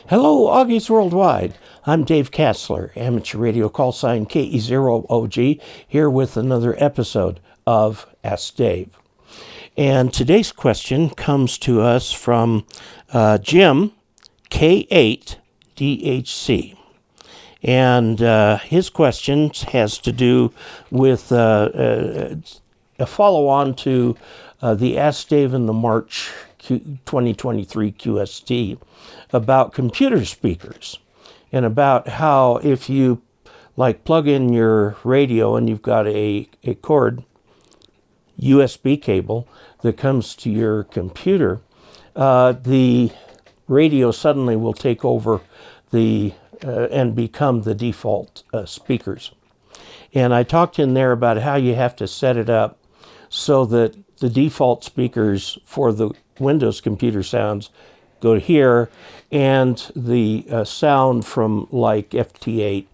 Hello, Augies Worldwide. I'm Dave Kassler, amateur radio call sign KE0OG, here with another episode of Ask Dave. And today's question comes to us from Jim, K8DHC. And his question has to do with a follow-on to the Ask Dave in the March 2023 QST about computer speakers and about how if you plug in your radio and you've got a cord USB cable that comes to your computer, the radio suddenly will take over and become the default speakers. And I talked in there about how you have to set it up so that the default speakers for the Windows computer sounds go to here, and the sound from like FT8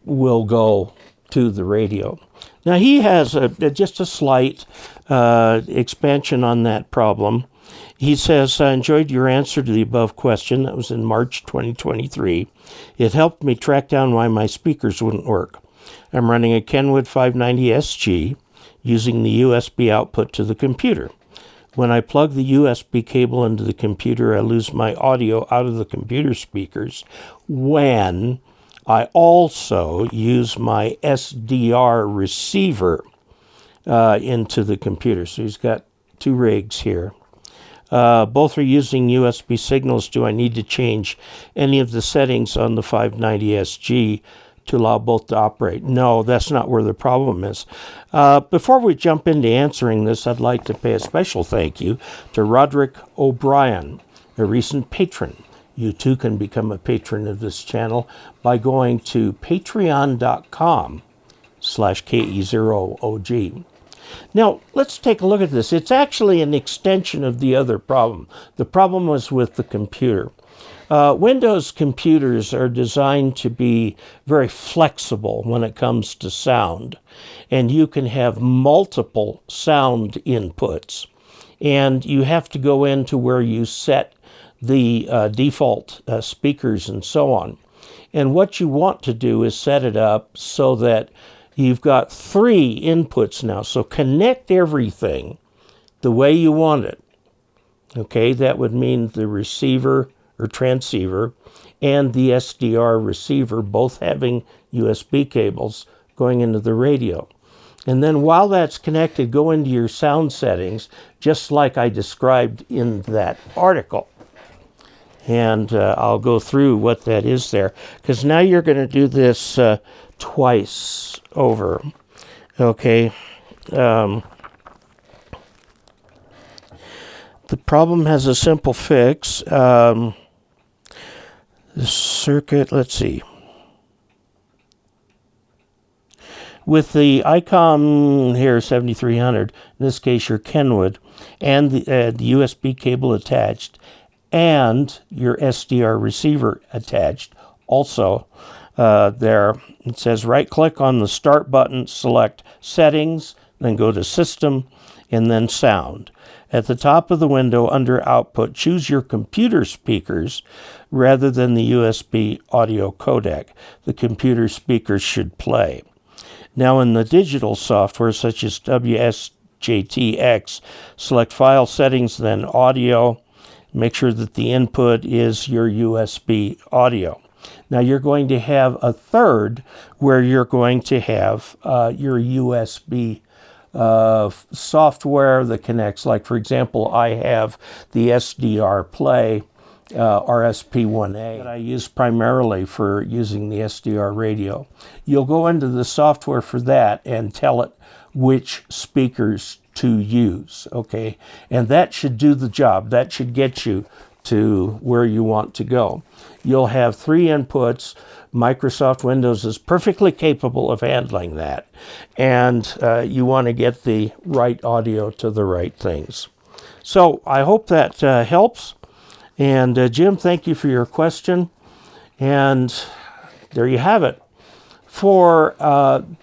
will go to the radio. Now he has just a slight expansion on that problem. He says, I enjoyed your answer to the above question. That was in March 2023. It helped me track down why my speakers wouldn't work. I'm running a Kenwood 590 SG using the USB output to the computer. When I plug the USB cable into the computer, I lose my audio out of the computer speakers when I also use my SDR receiver into the computer. So he's got two rigs here. Both are using USB signals. Do I need to change any of the settings on the 590 SG to allow both to operate? No, that's not where the problem is. Before we jump into answering this, I'd like to pay a special thank you to Roderick O'Brien, a recent patron. You too can become a patron of this channel by going to patreon.com/KE0OG. Now, let's take a look at this. It's actually an extension of the other problem. The problem was with the computer. Windows computers are designed to be very flexible when it comes to sound, and you can have multiple sound inputs, and you have to go into where you set the default speakers and so on. And what you want to do is set it up so that you've got three inputs now, so connect everything the way you want it. Okay, that would mean the receiver or transceiver and the SDR receiver both having USB cables going into the radio. And then while that's connected, go into your sound settings, just like I described in that article. And I'll go through what that is there, because now you're going to do this twice over. Okay. The problem has a simple fix. The circuit, let's see. With the ICOM here 7300, in this case your Kenwood, and the USB cable attached, and your SDR receiver attached, also there, it says right-click on the Start button, select Settings, then go to System, and then Sound. At the top of the window under Output, choose your computer speakers rather than the USB audio codec. The computer speakers should play. Now in the digital software such as WSJTX, select File Settings, then Audio. Make sure that the input is your USB audio. Now you're going to have a third where you're going to have your USB software that connects. Like for example, I have the SDR Play RSP1A that I use primarily for using the SDR radio. You'll go into the software for that and tell it which speakers to use, okay? And that should do the job. That should get you to where you want to go. You'll have three inputs. Microsoft Windows is perfectly capable of handling that. And you want to get the right audio to the right things. So I hope that helps. And Jim, thank you for your question. And there you have it. For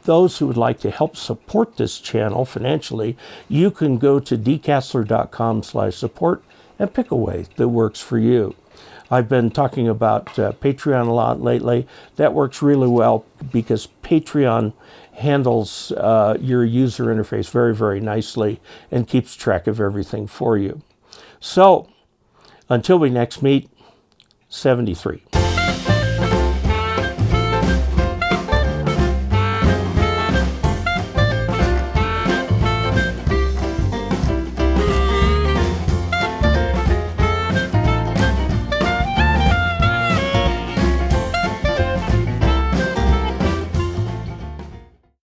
those who would like to help support this channel financially, you can go to dkassler.com/support and pick a way that works for you. I've been talking about Patreon a lot lately. That works really well because Patreon handles your user interface very, very nicely and keeps track of everything for you. So, until we next meet, 73.